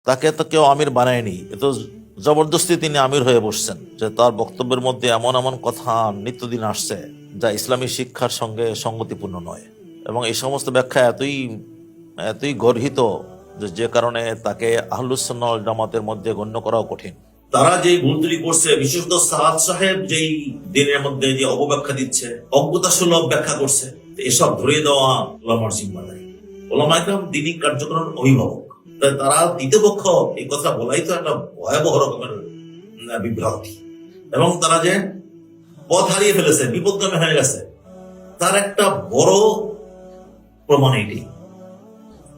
তাকে তো কেউ আমির বানায়নি, এ তো জবরদস্তি তিনি আমির হয়ে বসছেন। যে তার বক্তব্যের মধ্যে এমন এমন কথা নিত্যদিন আসছে যা ইসলামী শিক্ষার সঙ্গে সঙ্গতিপূর্ণ নয়, এবং এই সমস্ত ব্যাখ্যা এতই এতই গর্হিত যে কারণে তাকে আহলুস সুন্নাহ ওয়াল জামাতের মধ্যে গণ্য করাও কঠিন। তারা যে ভুল ত্রুটি করছে, বিশেষত সাদ সাহেব যেই দিনের মধ্যে যে অপব্যাখ্যা দিচ্ছে, অজ্ঞতাসুলভ ব্যাখ্যা করছে, এসব ধরে দেওয়া ওলামার জিম্মাদারি। ওলামা একরাম দ্বীনি কার্যক্রমের অভিভাবক, তাই তারা দ্বিতীয় পক্ষ এই কথা বলাই তো একটা ভয়াবহ রকমের বিভ্রান্তি। এবং তারা যে পথ হারিয়ে ফেলেছে, বিপদগামী হয়ে গেছে, তার একটা বড় প্রমাণ এটি।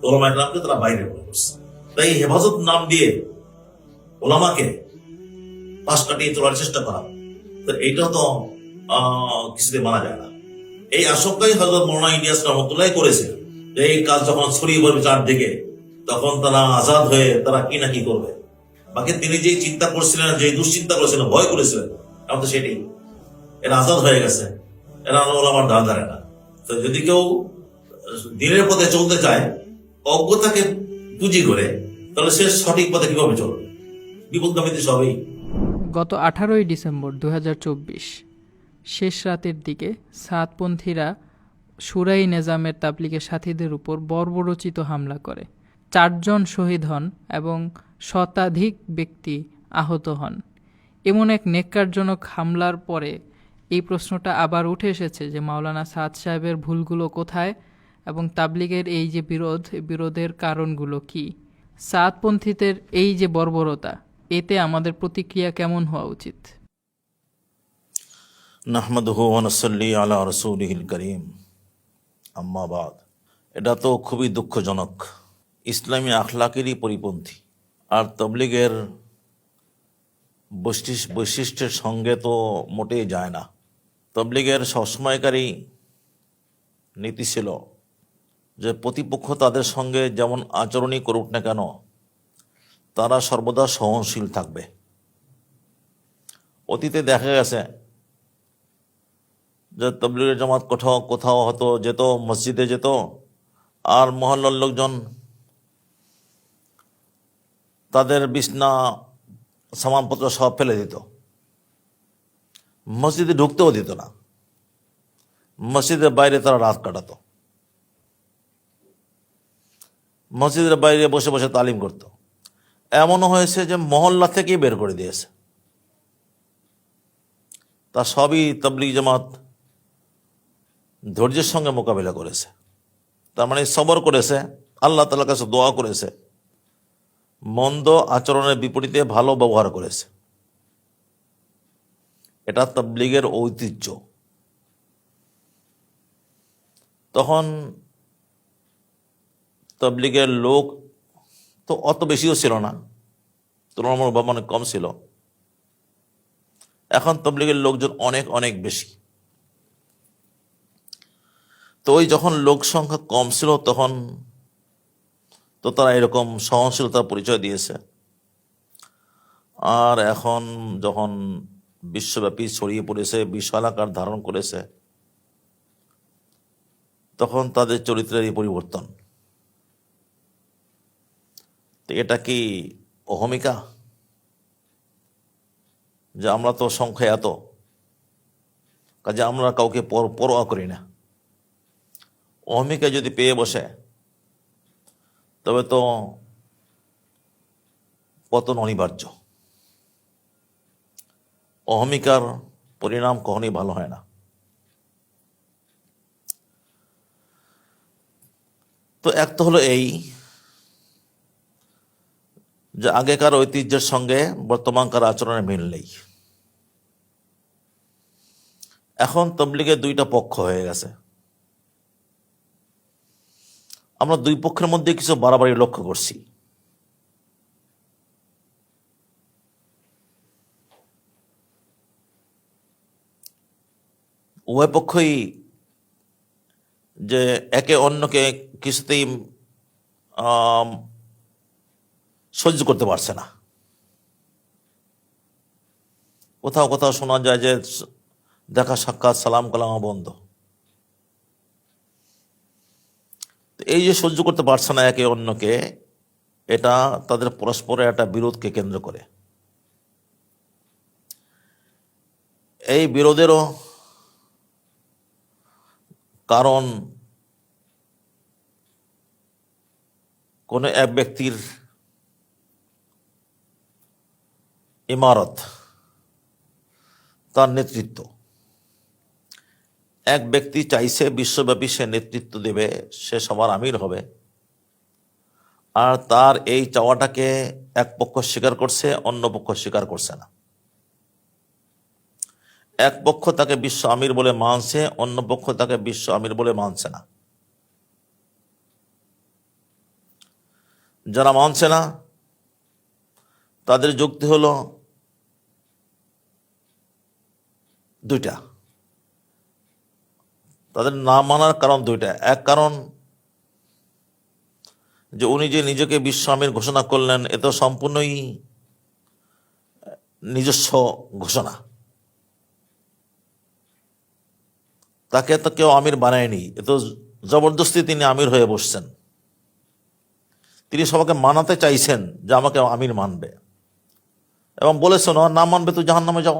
ওলামা একরামকে তারা বাইরে করছে। তাই হেফাজত নাম দিয়ে ওলামাকে পাশ কাটিয়ে চলার চেষ্টা করা, তো এইটাও তো কিছুতে মানা যায় না। এই আশঙ্কাই হযরত মাওলানা ইলিয়াস রহমাতুল্লাহ করেছিল যে এই কাজ যখন ছড়িয়ে পড়বে চারদিকে, তখন তারা আজাদ হয়ে তারা কি না কি করবে। বাকি তিনি যে চিন্তা করছিলেন, যে দুশ্চিন্তা করেছিলেন, ভয় করেছিলেন, এখন তো সেটাই, এরা আজাদ হয়ে গেছে, এরা ওলামার ধার ধারে না। তো যদি কেউ দিনের পথে চলতে চায় অজ্ঞতাকে পুঁজি করে, তাহলে সে সঠিক পথে কিভাবে চলবে? বিপদগামীতে সবই। গত 18ই ডিসেম্বর 2024 শেষ রাতের দিকে সাদপন্থীরা সুরাই নেজামের তাবলিগের সাথীদের উপর বর্বরোচিত হামলা করে 4 জন শহীদ হন এবং শতাধিক ব্যক্তি আহত হন। এমন এক নেক্কারজনক হামলার পরে এই প্রশ্নটা আবার উঠে এসেছে যে মাওলানা সাদ সাহেবের ভুলগুলো কোথায় এবং তাবলিগের এই যে বিরোধের কারণগুলো কি। সাদপন্থীদের এই যে বর্বরতা, এতে আমাদের প্রতিক্রিয়া কেমন হওয়া উচিত? নাহমাদুহু ওয়া নুসাল্লি আলা রাসূলিহিল কারীম, আম্মা বাদ। এটা তো খুবই দুঃখজনক, ইসলামী আখলাকেরই পরিপন্থী। আর তবলিগের বৈশিষ্ট্যের সঙ্গে তো মোটেই যায় না। তবলিগের সবসময়কারী নীতি ছিল যে প্রতিপক্ষ তাদের সঙ্গে যেমন আচরণই করুক না কেন, তারা সর্বদা সহনশীল থাকবে। অতীতে দেখা গেছে যে তবলিগের জামাত কোথাও কোথাও হয়তো যেত, মসজিদে যেত, আর মহল্লার লোকজন তাদের বিছনা সামানপত্র সব ফেলে দিত, মসজিদে ঢুকতেও দিত না, মসজিদের বাইরে তারা রাত কাটাতো, মসজিদের বাইরে বসে বসে তালিম করত। এমনও হয়েছে যে মহল্লা থেকেই বের করে দিয়েছে। তা সবই তবলিগ জামাত ধৈর্যের সঙ্গে মোকাবিলা করেছে। তার মানে সবর করেছে, আল্লাহ তাআলার কাছে দোয়া করেছে, মন্দ আচরণের বিপরীতে ভালো ব্যবহার করেছে। এটা তাবলীগের ঐতিহ্য। তখন তাবলীগের লোক তো অত বেশিও ছিল না, তুলনামূলকভাবে অনেক কম ছিল। এখন তাবলীগের লোকজন অনেক অনেক বেশি। তো ওই যখন লোক সংখ্যা কম ছিল তখন তো তারা এরকম সহনশীলতার পরিচয় দিয়েছে। আর এখন যখন বিশ্বব্যাপী ছড়িয়ে পড়েছে, বিশাল আকার ধারণ করেছে, তখন তাদের চরিত্রেরই পরিবর্তন। তো এটা কি অহমিকা যে আমরা তো সংখ্যা এত, কাজে আমরা কাউকে পরোয়া করি না? অহমিকা যদি পেয়ে বসে তবে তো পতন অনিবার্য। অহমিকার পরিণাম কখনই ভালো হয় না। তো এক তো হলো এই যে আগেকার ঐতিহ্যের সঙ্গে বর্তমানকার আচরণের মিল নেই। এখন তাবলীগের দুইটা পক্ষ হয়ে গেছে। আমরা দুই পক্ষের মধ্যে কিছু বাড়াবাড়ি লক্ষ্য করছি। উভয় পক্ষই যে একে অন্যকে কিছুতেই সহ্য করতে পারছে না। কোথাও কোথাও শোনা যায় যে দেখা সাক্ষাৎ সালাম কালামা বন্ধ। এই যে সহ্য করতে পারছে না একে অন্যকে, এটা তাদের পরস্পরের একটা বিরোধকে কেন্দ্র করে। এই বিরোধেরও কারণ কোনো এক ব্যক্তির ইমারত, তার নেতৃত্ব। এক ব্যক্তি চাইছে বিশ্বব্যাপী সে নেতৃত্ব দেবে, সে সবার আমির হবে, আর তার এই চাওয়াটাকে এক পক্ষ স্বীকার করছে, অন্য পক্ষ স্বীকার করছে না। এক পক্ষ তাকে বিশ্ব আমির বলে মানছে, অন্য পক্ষ তাকে বিশ্ব আমির বলে মানছে না। যারা মানছে না তাদের যুক্তি হলো দুইটা। তাদের না মানার কারণ দুইটা। এক কারণ যে উনি যে নিজেকে বিশ্ব আমির ঘোষণা করলেন, এ তো সম্পূর্ণই নিজস্ব ঘোষণা, তাকে তো কেউ আমির বানায়নি, এ তো জবরদস্তি তিনি আমির হয়ে বসছেন। তিনি সবাইকে মানাতে চাইছেন যে আমাকে আমির মানবে, এবং বলেছেন না মানবে তো জাহান্নামে যাও।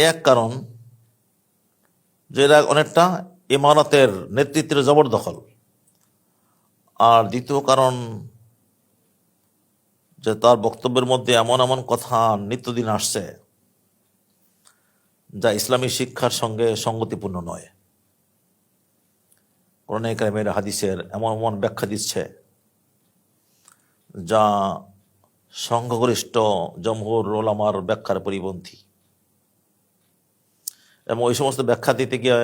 এক কারণ যে এরা অনেকটা ইমারতের নেতৃত্বের জবরদখল। আর দ্বিতীয় কারণ যে তার বক্তব্যের মধ্যে এমন এমন কথা নিত্যদিন আসছে যা ইসলামী শিক্ষার সঙ্গে সঙ্গতিপূর্ণ নয়। কোরআন কারিমের হাদিসের এমন এমন ব্যাখ্যা দিচ্ছে যা সংখ্যাগরিষ্ঠ জমহুর ওলামার ব্যাখ্যার পরিপন্থী, এবং ওই সমস্ত ব্যাখ্যা দিতে গিয়ে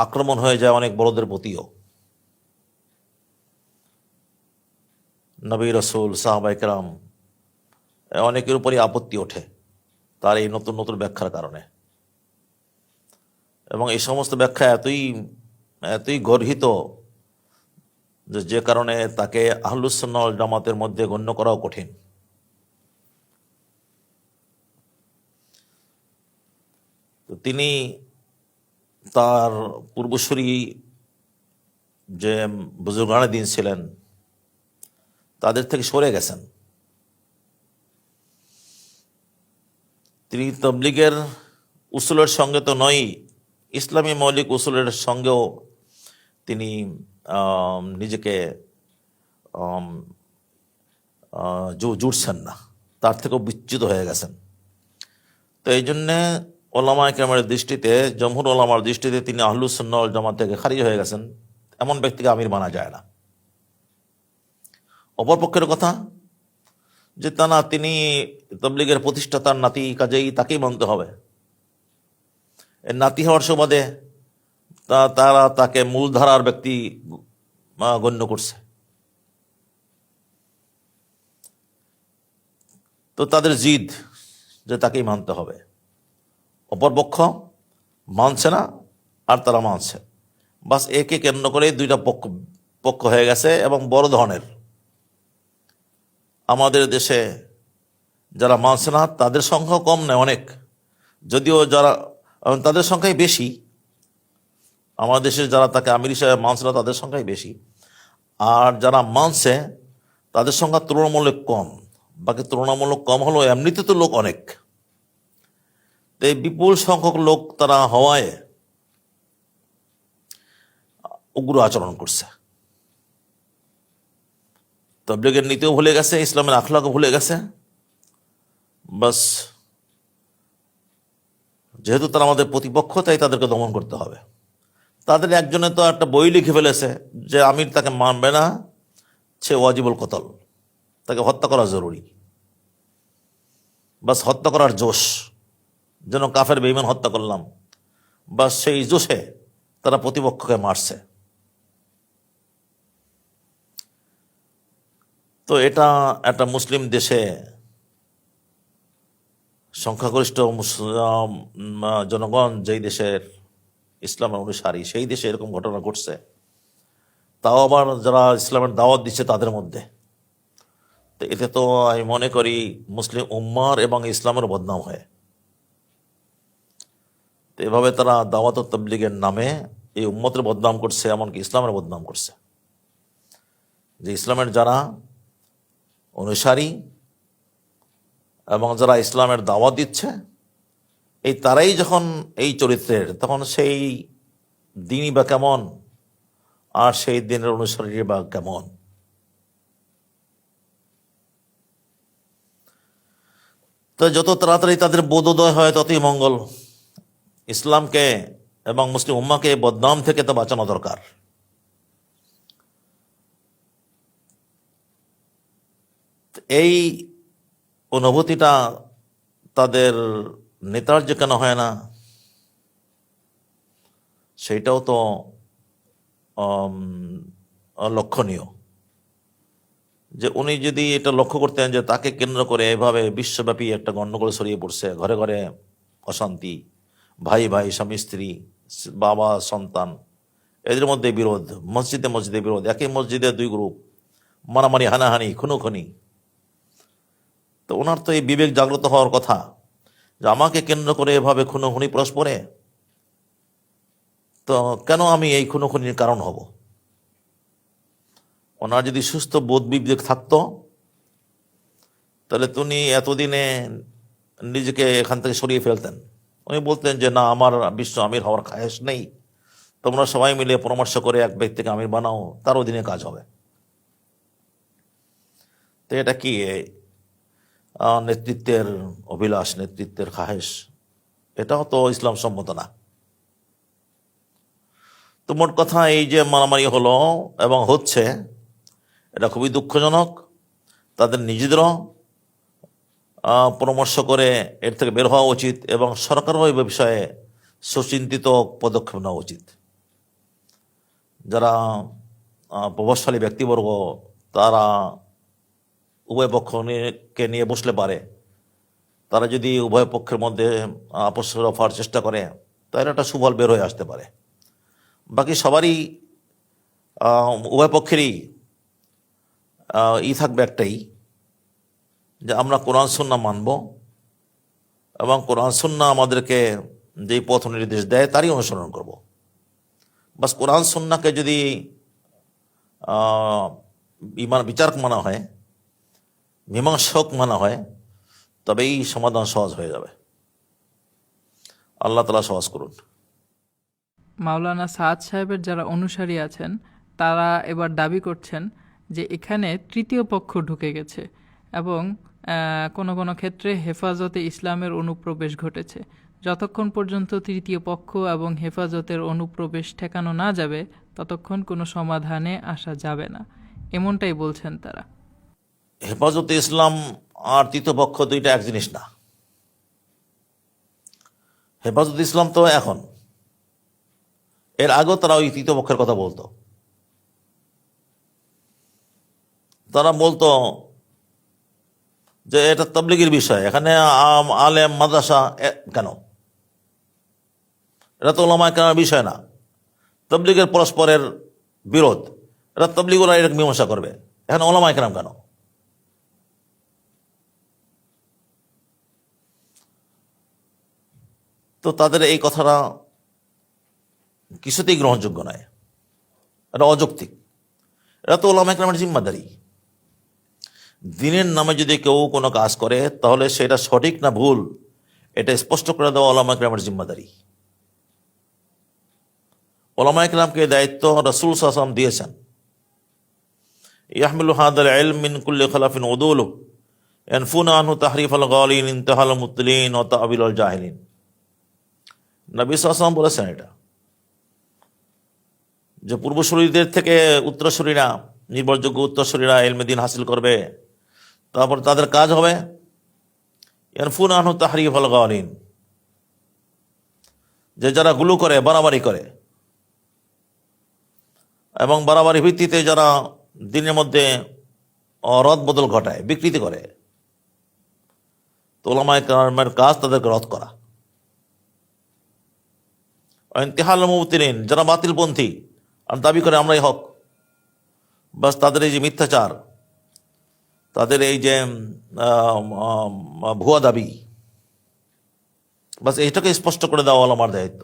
আক্রমণ হয়ে যায় অনেক বড়দের প্রতিও। নবী রসুল, সাহাবায়ে কেরাম, অনেকের উপরই আপত্তি ওঠে তার এই নতুন নতুন ব্যাখ্যার কারণে। এবং এই সমস্ত ব্যাখ্যা এতই গর্হিত যে কারণে তাকে আহলুস সুন্নাহ ওয়াল জামাতের মধ্যে গণ্য করাও কঠিন। তো তিনি তার পূর্বসূরি যে বুজুর্গানে দিন ছিলেন তাদের থেকে সরে গেছেন। তিনি তাবলীগের উসুলের সঙ্গে তো নয়, ইসলামী মৌলিক উসুলের সঙ্গেও তিনি নিজেকে জুড়ছেন না, তার থেকেও বিচ্যুত হয়ে গেছেন। তো এই জন্যে ওলামায়ে কেরামের দৃষ্টিতে, জমহুর ওলামার দৃষ্টিতে তিনি আহলুস সুন্নাহ ওয়াল জামাত থেকে খারিজ হয়ে গেছেন। এমন ব্যক্তিকে আমির মানা যায় না। অপরপক্ষের কথা যে তা না, তিনি তাবলীগের প্রতিষ্ঠাতার নাতি, কাজেই তাকেই মানতে হবে। এর নাতি হওয়ার সুবাদে তারা তাকে মূলধারার ব্যক্তি গণ্য করছে। তো তাদের জিদ যে তাকেই মানতে হবে। অপরপক্ষ মানছে না আর তারা মানছে, বাস একে কেন্দ্র করে দুইটা পক্ষ হয়ে গেছে, এবং বড় ধরনের। আমাদের দেশে যারা মানছে না তাদের সংখ্যা কম নয়, অনেক, যদিও যারা তাদের সংখ্যাই বেশি। আমাদের দেশে যারা তাকে আমির হিসেবে মানছে না তাদের সংখ্যাই বেশি, আর যারা মানছে তাদের সংখ্যা তুলনামূলক কম। বাকি তুলনামূলক কম হলো, এমনিতে তো লোক অনেক। তো এই বিপুল সংখ্যক লোক তারা হওয়ায় উগ্র আচরণ করছে। তাবলীগের নীতিও ভুলে গেছে, ইসলামের আখলাকও ভুলে গেছে। বাস যেহেতু তারা আমাদের প্রতিপক্ষ, তাই তাদেরকে দমন করতে হবে। তাদের একজনে তো একটা বই লিখে ফেলেছে যে আমির তাকে মানবে না, সে ওয়াজিবুল কতল, তাকে হত্যা করা জরুরি। বাস হত্যা করার জোশ, যেন কাফের বেঈমান হত্যা করলাম, বাস সেই জোশে তারা প্রতিপক্ষকে মারছে। তো এটা একটা মুসলিম দেশে সংখ্যাগরিষ্ঠ জনগণ যেই দেশের ইসলামের অনুসারী, সেই দেশে এরকম ঘটনা ঘটছে, তাও আবার যারা ইসলামের দাওয়াত দিচ্ছে তাদের মধ্যে। তো এতে তো আমি মনে করি মুসলিম উম্মার এবং ইসলামের বদনাম হয়। তো এভাবে তারা দাওয়াত ও তাবলীগের নামে এই উম্মতের বদনাম করছে, এমনকি ইসলামের বদনাম করছে। যে ইসলামের যারা অনুসারী এবং যারা ইসলামের দাওয়াত দিচ্ছে, এই তারাই যখন এই চরিত্রের, তখন সেই দিনই বা কেমন, আর সেই দিনের অনুসারী বা কেমন। তো যত তাড়াতাড়ি তাদের বোধোদয় হয় ততই মঙ্গল। ইসলামকে এবং মুসলিম উম্মাকে বদনাম থেকে তো বাঁচানো দরকার। এই অনুভূতিটা তাদের নেতার যে কেন হয় না, সেইটাও তো লক্ষণীয়। যে উনি যদি এটা লক্ষ্য করতেন যে তাকে কেন্দ্র করে এভাবে বিশ্বব্যাপী একটা গণ্ডগোল ছড়িয়ে পড়ছে, ঘরে ঘরে অশান্তি, ভাই ভাই, স্বামী স্ত্রী, বাবা সন্তান, এদের মধ্যে বিরোধ, মসজিদে মসজিদে বিরোধ, একই মসজিদে দুই গ্রুপ, মারামারি, হানাহানি, খুনোখুনি। তো ওনার তো এই বিবেক জাগ্রত হওয়ার কথা যে আমাকে কেন্দ্র করে এভাবে খুনোখুনি পরস্পরে, তো কেন আমি এই খুনোখুনির কারণ হব? ওনার যদি সুস্থ বোধ বিবেক থাকতো, তাহলে তিনি এতদিনে নিজেকে এখান থেকে সরিয়ে ফেলতেন। উনি বলতেন যে না, আমার বিশ্ব আমির হওয়ার খায়েশ নেই, তোমরা সবাই মিলে পরামর্শ করে এক ব্যক্তিকে আমির বানাও, তার অধীনে কাজ হবে। তো এটা কি নেতৃত্বের অভিলাষ, নেতৃত্বের খাহেশ? এটাও তো ইসলাম সম্মত না। তো মোট কথা, এই যে মারামারি হলো এবং হচ্ছে, এটা খুবই দুঃখজনক। তাদের নিজেদেরও পরামর্শ করে এর থেকে বের হওয়া উচিত এবং সরকারও এই বিষয়ে সুচিন্তিত পদক্ষেপ নেওয়া উচিত। যারা প্রভাবশালী ব্যক্তিবর্গ, তারা উভয় পক্ষকে নিয়ে বসলে পারে, তারা যদি উভয় পক্ষের মধ্যে আপোষ রফার চেষ্টা করে, তাহলে একটা সুফল বের হয়ে আসতে পারে। বাকি সবারই, উভয় পক্ষেরই থাকবে একটাই, যে আমরা কোরআন সুন্নাহ মানব এবং কোরআন সুন্নাহ আমাদেরকে যেই পথ নির্দেশ দেয় তারই অনুসরণ করব। বাস কোরআন সুন্নাহকে যদি বিচারক মানা হয়, মীমাংসক মানা হয়, তবেই সমাধান সহজ হয়ে যাবে। আল্লাহ তাআলা সহজ করুন। মাওলানা সাদ সাহেবের যারা অনুসারী আছেন, তারা এবার দাবি করছেন যে এখানে তৃতীয় পক্ষ ঢুকে গেছে এবং কোনো কোনো ক্ষেত্রে হেফাজতে ইসলামের অনুপ্রবেশ ঘটেছে। যতক্ষণ পর্যন্ত তৃতীয় পক্ষ এবং হেফাজতের অনুপ্রবেশ ঠেকানো না যাবে, ততক্ষণ কোনো সমাধানে আসা যাবে না, এমনটাই বলছেন তারা। হেফাজতে ইসলাম আর তৃতীয় পক্ষ দুইটা এক জিনিস না। হেফাজতে ইসলাম তো এখন, এর আগেও তারা ওই তৃতীয় পক্ষের কথা বলতো। তারা বলতো যে এটা তাবলীগের বিষয়, এখানে আলেম মাদ্রাসা কেন? এটা তো ওলামায়ে কেরামের বিষয় না, তাবলীগের পরস্পরের বিরোধ, এটা তাবলীগরা এটা মীমাংসা করবে, এখানে ওলামায়ে কেরাম কেন? তো তাদের এই কথাটা কিছুতেই গ্রহণযোগ্য নয়, এটা অযৌক্তিক। এটা তো ওলামায়ে কেরামের জিম্মাদারি। দিনের নামে যদি কেউ কোনো কাজ করে, তাহলে সেটা সঠিক না ভুল, এটা স্পষ্ট করে দেওয়া ওলামায়ে কেরামের জিম্মাদারি। ওলামায়ে কেরামকে দায়িত্ব রাসূল সাল্লাল্লাহু আলাইহি ওয়াসাল্লাম দিয়েছেন, ইয়াহমিলু হাদাল ইলম মিন কুল্লি খালাফিন উদুলু ইয়ানফুনা আনহু তাহরিফাল গালিন ইনতাহাল মুতলিন ওয়া তা'বিলুল জাহিলিন। নবী সাল্লাল্লাহু আলাইহি ওয়াসাল্লাম বলেছেন এটা, যে পূর্বসূরীদের থেকে উত্তরসূরিরা, নির্ভরযোগ্য উত্তরসূরিরা ইলমে দ্বীন হাসিল করবে, তারপর তাদের কাজ হবে ইয়ানফুনা আনহু তাহরিফাল গালিন, যে যারা গুলো করে, বাড়াবাড়ি করে এবং বাড়াবাড়ি ভিত্তিতে যারা দিনের মধ্যে রদ বদল ঘটায়, বিকৃতি করে, তো ওলামায়ে কেরামের কাজ তাদেরকে রদ করা। ইনতিহাল মুবতিলিন, যারা বাতিলপন্থী আর দাবি করে আমরাই হক, বাস তাদের এই যে মিথ্যাচার, তাদের এই যে ভুয়া দাবি, বাস এইটাকে স্পষ্ট করে দেওয়া ওলামার দায়িত্ব।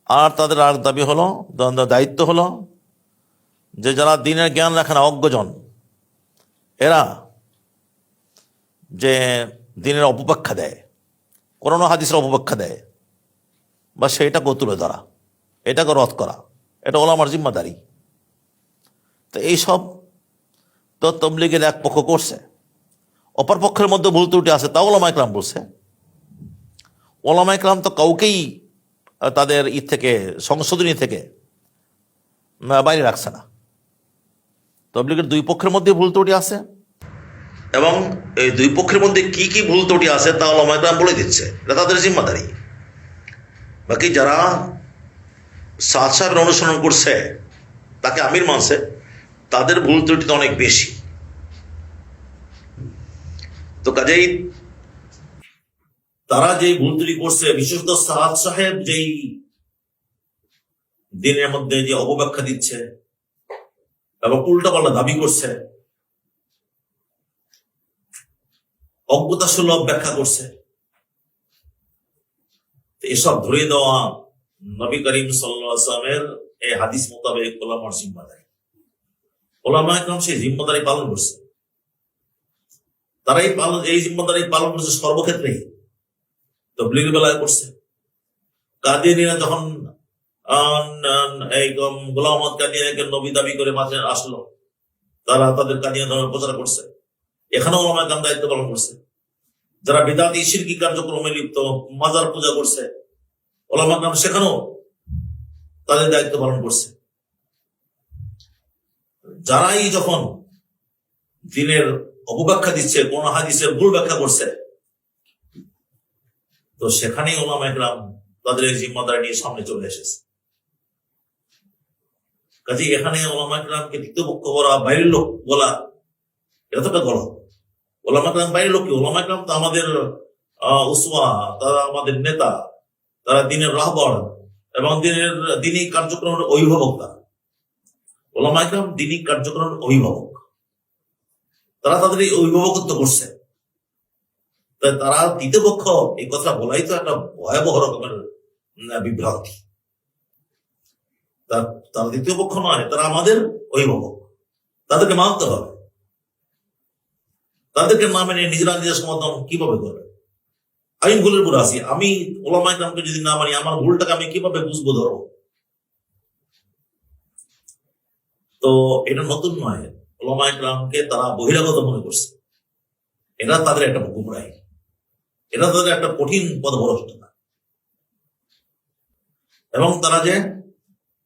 আর তাদের আর দাবি হলো, দায়িত্ব হলো যে যারা দিনের জ্ঞান রাখে না, অজ্ঞজন, এরা যে দিনের অপব্যাখ্যা দেয়, কোরআন ও হাদিসের অপব্যাখ্যা দেয়, বা সেইটাকে তুলে ধরা, এটাকে রদ করা, এটা ওলামার জিম্মাদারি। তো এইসব তো তবলিগের এক পক্ষ করছে, অপর পক্ষের মধ্যে ভুল ত্রুটি আছে, তাও ওলামা ইকরাম বলছে। ওলামা ইকরাম তো কাউকেই তাদের থেকে, সংশোধনী থেকে বাইরে রাখছে না। তবলিগের দুই পক্ষের মধ্যে ভুল ত্রুটি আছে, এবং এই দুই পক্ষের মধ্যে কি কি ভুল ত্রুটি আছে তা ওলামা ইকরাম বলে দিচ্ছে, এটা তাদের জিম্মাদারি। বাকি যারা সাদ সাহেবের অনুসরণ করছে, তাকে আমির মানছে, তাদের ভুল ত্রুটি তো অনেক বেশি। তো কাজেই তারা যেই ভুল ত্রুটি করছে, বিশেষত সাদ সাহেব যেই দিনের মধ্যে যে অপব্যাখ্যা দিচ্ছে এবং উল্টাপাল্টা দাবি করছে, অজ্ঞতাসুলভ ব্যাখ্যা করছে, এসব ধরিয়ে দেওয়া নবী করিম সাল্লাল্লাহু আলাইহি ওয়াসাল্লামের এই হাদিস মোতাবেক ওলামার জিম্মাদারি। ওলামা ইকরাম সেই জিম্মাদারি পালন করছে। তারাই এই জিম্মাদারি পালন করছে সর্বক্ষেত্রেই। তাবলীগের বেলায় করছে। কাদিয়ানীরা যখন এই গোলাম আহমদ কাদিয়ানীকে নবী দাবি করে মাঝে আসলো, তারা তাদের কাদিয়ানী ধর্মের প্রচার করছে। এখানেও ওলামা ইকরাম দায়িত্ব পালন করছে। যারা বিদআতি শিরকি কার্যক্রমে লিপ্ত, মাজার পূজা করছে, ওলামা ইকরাম সেখানেও তাদের দায়িত্ব পালন করছে। যারাই যখন দিনের অপব্যাখ্যা দিচ্ছে, কোন হাদিসের ভুল ব্যাখ্যা করছে, তো সেখানেই ওলামা ইকরাম তাদের এই জিম্মাদারি নিয়ে সামনে চলে এসেছে। কাজে এখানে ওলামা ইকরামকে দ্বিতীয় পক্ষ বলা, বাইরের লোক বলা, এটা তো একটা গলত। ওলামা ইকরাম বাইরের লোক কি? ওলামা ইকরাম তো আমাদের উসওয়া, তারা আমাদের নেতা, তারা দিনের রাহবার এবং দিনী কার্যক্রমের অভিভাবক। তারা ওলামা ইকরাম দিনী কার্যক্রমের অভিভাবক, তারা তাদের এই অভিভাবকত্ব করছে। তারা দ্বিতীয় পক্ষ এই কথা বলাই তো একটা ভয়াবহ রকমের বিভ্রান্তি। তারা দ্বিতীয় পক্ষ নয়, তারা আমাদের অভিভাবক, তাদেরকে মানতে হবে। তাদেরকে না মেনে নিজেরা নিজের সমাধান কিভাবে করবে? আমি ভুলের উপর আছি, আমি ওলামা ইকরামকে যদি না মানি, আমার ভুলটাকে আমি কিভাবে বুঝবো, ধরবো? তো এটা নতুন নয়। ওলামা ইকরামকে তারা বহিরাগত মনে করছে। এটা তাদের একটা গুমরাহি, এটা তাদের একটা কঠিন পদভ্রষ্টতা, এবং তারা যে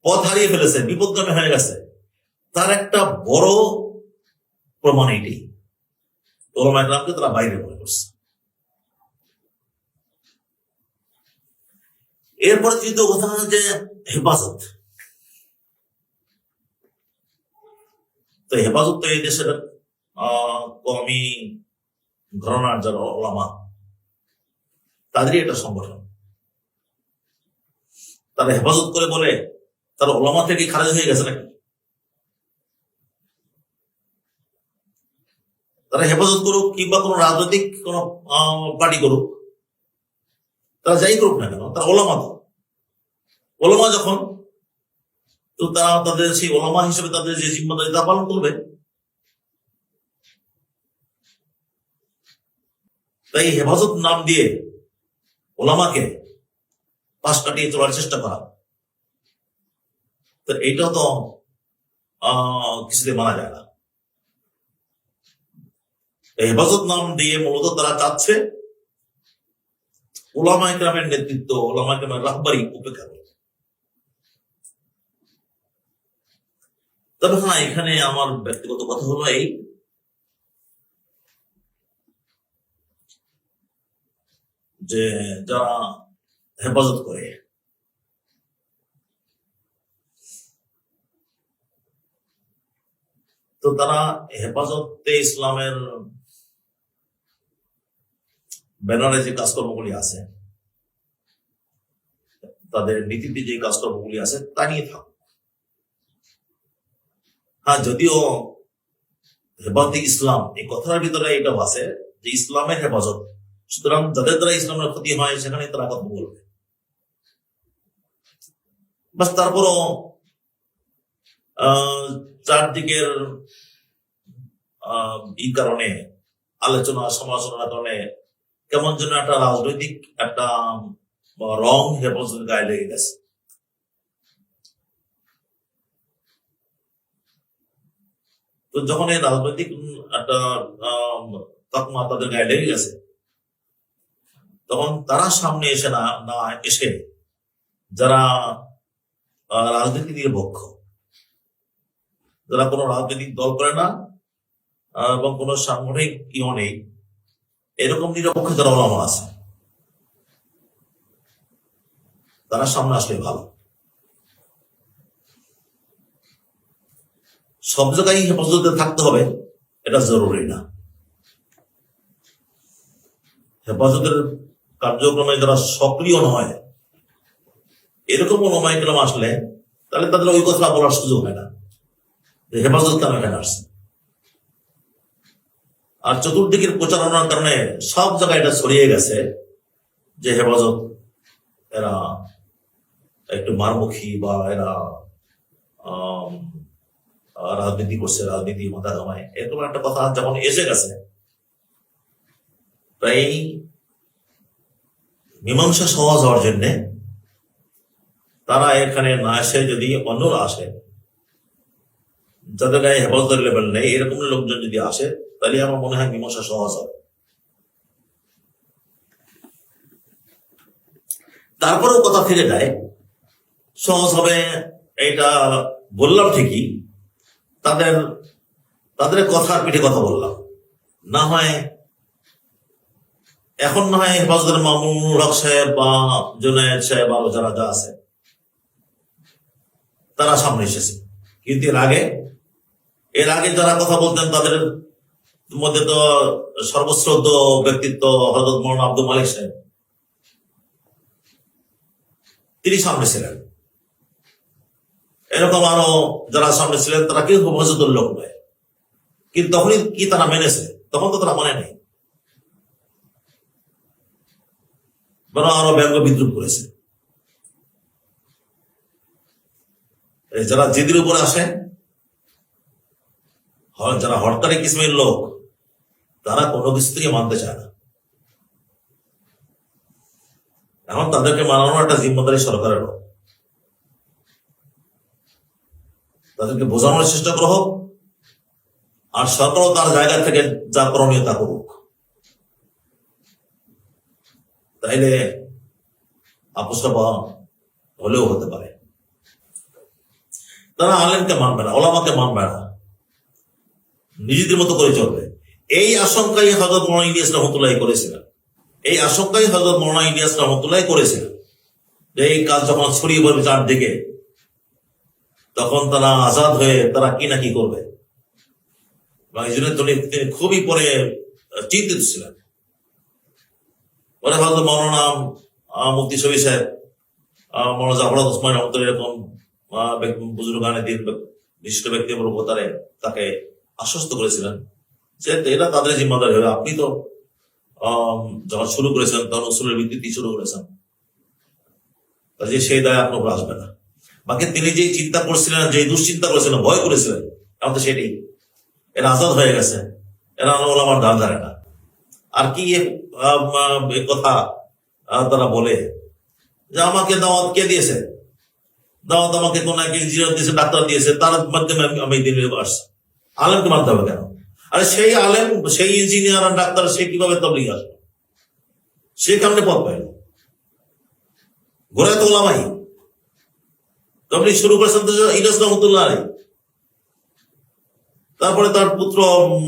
পথ হারিয়ে ফেলেছে, বিপদগামী হয়ে গেছে, তার একটা বড় প্রমাণ এটি। ওলামা ইকরামকে তারা বাইরে মনে করছে। এরপরে তৃতীয় কথা যে হেফাজত। তো হেফাজত তো এই দেশের কওমি ঘরানার যারা ওলামা, তাদেরই একটা সংগঠন। তারা হেফাজত করে বলে তারা ওলামা থেকে খারেজ হয়ে গেছে নাকি? তারা হেফাজত করুক কিংবা কোন রাজনৈতিক কোন পার্টি করুক, তারা যাই করুক না কেন, তারা ওলামা। তো ওলামা যখন, তো তারা তাদের সেই ওলামা হিসেবে তাদের যে জিম্মাদারি তা পালন করবে। তাই হেফাজত নাম দিয়ে ওলামাকে পাশ কাটিয়ে চলার চেষ্টা করা, তো এইটাও তো কিছুতে মানা যায় না। হেফাজত নাম দিয়ে মূলত তারা চাচ্ছে ওলামা ইকরামের নেতৃত্ব, ওলামা ইকরামের রাহবারি উপেক্ষা করতে। তবে হ্যাঁ, এখানে আমার ব্যক্তিগত কথা হলো এই, যে যারা হেফাজত করে, তো তারা হেফাজতে ইসলামের ব্যানারে যে কাজকর্মগুলি আছে, তাদের নীতিতে যে কাজকর্মগুলি আছে, তা নিয়ে থাকুক। হ্যাঁ, যদিও হেফাজতে ইসলাম এই কথার ভিতরে এটাও আছে যে ইসলামের হেফাজত, সুতরাং যাদের দ্বারা ইসলামের ক্ষতি হয় সেখানে তারা কথা বলবে। বাস তারপরও চারদিকের এই কারণে আলোচনা সমালোচনার কারণে কেমন যেন একটা রাজনৈতিক একটা রং হেফাজতের গায়ে লেগে গেছে। তো যখন এই রাজনৈতিক একটা তকমা তাদের গায়ে লেগে গেছে, তখন তারা সামনে এসে না না এসে যারা রাজনীতি নিরপেক্ষ, যারা কোনো রাজনৈতিক দল করে না এবং কোনো সাংগঠনিক ইও নেই, এরকম নিরপেক্ষ যারা ওলামা আছে, তারা সামনে আসলে ভালো। সব জায়গায় হেফাজতে থাকতে হবে এটা জরুরি না। হেফাজতের কার্যক্রমে যারা সক্রিয় নয়, এরকম ওলামায়ে কেরাম আসলে তাহলে তাদের ওই কথা বলার সুযোগ হয় না যে হেফাজত কেন এখানে আসছে। আর চতুর্দিকের প্রচারণার কারণে সব জায়গায় এটা ছড়িয়ে গেছে যে হেফাজত এরা একটু মারমুখী বা এরা রাজনীতি করছে, রাজনীতি মাথা ঘামায়, এরকম একটা কথা যখন এসে গেছে, তাই মীমাংসা সহজ হওয়ার জন্য তারা এখানে না এসে যদি অন্যরা আসে, যাদের গায়ে হেফাজতের লেভেল নেই, এরকম লোকজন যদি আসে, তাহলে আমার মনে হয় মীমাংসা সহজ হবে। তারপরেও কথা থেকে যায় সহজ হবে, এটা বললাম ঠিকই, তাদের কথার পিঠে কথা বললাম, না হয় এখন না হয় হেফাজতের মামুনুল হক সাহেব বা জুনায়েদ সাহেব আরো যারা যা আছে তারা সামনে এসেছে, কিন্তু এর আগে যারা কথা বলতেন তাদের মধ্যে তো সর্বশ্রদ্ধ ব্যক্তিত্ব হযরত মাওলানা আব্দুল মালিক সাহেব, তিনি সামনে ছিলেন। এরকম আরো যারা সামনে ছিলেন তারা কেউ হেফাজতের লোক নয়, কিন্তু তখনই কি তারা মেনেছে? তখন তো তারা মানে নেই, বরং আরো ব্যঙ্গ বিদ্রুপ করেছে। যারা জিদের উপরে আসে, যারা হরতালি কিসমের লোক, তারা কোনো কিছু থেকে মানতে চায় না। এখন তাদেরকে মানানো একটা জিম্মেদারি সরকারের, তাদেরকে বোঝানোর চেষ্টা করা হোক, আর সরকারও তার জায়গা থেকে যা করণীয় তা করুক, তাইলে আপোষটা হলেও হতে পারে। তারা আলেমকে মানবে না, ওলামাকে মানবে না, নিজেদের মতো করে চলবে। এই আশঙ্কাই হযরত মাওলানা ইলিয়াস রহমাতুল্লাহ করেছিলেন, যে এই কাজ যখন ছড়িয়ে পড়বে চারদিকে, তখন তারা আজাদ হয়ে তারা কি না কি করবে। এই জন্য তিনি খুবই পরে চিন্তিত ছিলেন। পরে হয়তো মাওলানা মুফতি শফি সাহেব, মাওলানা জাফর ওসমান রহমতুল্লাহ, এরকম বুজুর্গানে দিন বিশিষ্ট ব্যক্তির উপর তাকে আশ্বস্ত করেছিলেন যে এটা তাদের জিম্মাদারি হবে। আপনি তো যখন শুরু করেছেন তখন উসুলের ভিত্তিতে শুরু করেছেন, সেই দায় আপনার উপর আসবে না। বাকি তিনি যে চিন্তা করছিলেন, যে দুশ্চিন্তা করেছিলেন, ভয় করেছিলেন, এখন তো সেটাই, এরা আজাদ হয়ে গেছে, এরা ওলামার ধার ধারে না। আর কি কথা তারা বলে যে আমাকে দাওয়াত কে দিয়েছে, দাওয়াত আমাকে কোন এক ইঞ্জিনিয়ার দিয়েছে, ডাক্তার দিয়েছে, তার মাধ্যমে আমি দিনে আসছি, আলেমকে মানতে হবে কেন? আরে সেই আলেম, সেই ইঞ্জিনিয়ার আর ডাক্তার, সে কিভাবে তাবলীগে আসবে? সে কেমনে পথ পাইল? ঘোরায় তো ওলামাই। তাবলীগ শুরু করেছেন তো ইলিয়াস রহমতুল্লাহ আলাইহি, তারপরে তার পুত্র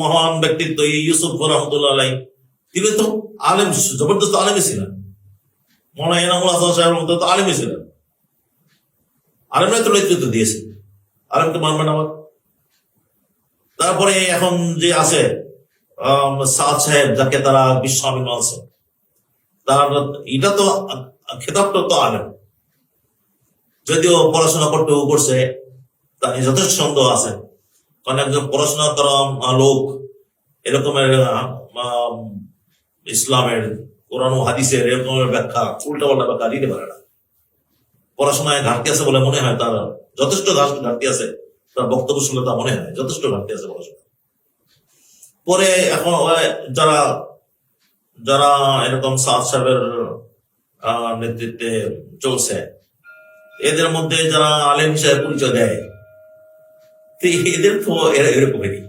মহান ব্যক্তিত্ব ইউসুফ রহমতুল্লাহ আলাইহি, তিনি তো আলেম, জবরদস্ত আলেমই ছিলেন। মাওলানা এনামুল হাসান সাহেব তো আলেমই ছিলেন, আলেমরাই তো নেতৃত্ব দিয়েছে, আলেমকে মানবেন আবার। তারপরে এখন যে আছে সাদ সাহেব, যাকে তারা বিশ্ব আমিন আছে, তার এটা তো খেতাবটা তো আলেম, যদিও পড়াশোনা করছে, তার যথেষ্ট সন্দেহ আছে, কারণ একজন পড়াশোনা করা লোক এরকমের ইসলামের কোরআন ও হাদিসের এরকমের ব্যাখ্যা, উল্টা পাল্টা ব্যাখ্যা দিতে পারে না। পড়াশোনায় ঘাটতি আছে বলে মনে হয়, তার যথেষ্ট ঘাটতি আছে, তার বক্তব্য শুনলে তা মনে হয় যথেষ্ট ঘাটতি আছে পড়াশোনা। পরে এখন যারা যারা এরকম সাদ সাহেবের নেতৃত্বে চলছে, এদের মধ্যে যারা আলেম হিসেবে পরিচয় দেয়, তো এদের তো এরকমেরই,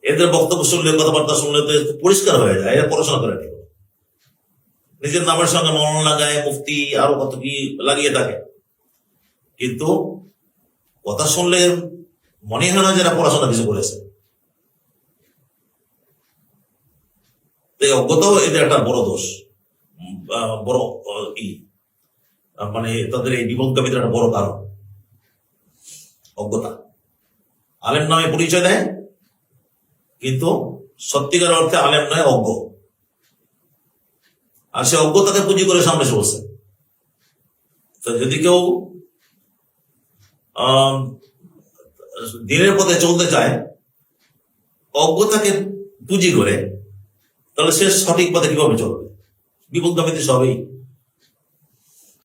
এদের বক্তব্য শুনলে, কথাবার্তা শুনলে তো পরিষ্কার হয়ে যায় এরা পড়াশোনা করে নেই। নিজের নামের সঙ্গে মৌলানা লাগায়, মুফতি আরো কত কি লাগিয়ে থাকে, কিন্তু কথা শুনলে মনে হয় না যারা পড়াশোনা কিছু করেছে। এই অজ্ঞতাও এদের একটা বড় দোষ, বড় মানে তাদের এই বিপদগামীদের একটা বড় কারণ অজ্ঞতা। আলেম নামে পরিচয় দেয়, কিন্তু সত্যিকার অর্থে আলেম নয়, অজ্ঞ। আর সে অজ্ঞতাকে পুঁজি করে সামনে চলছে। তো যদি কেউ দিনের পথে চলতে চায় অজ্ঞতাকে পুঁজি করে, তাহলে সে সঠিক পথে কিভাবে চলবে? বিপদগামীতে সবই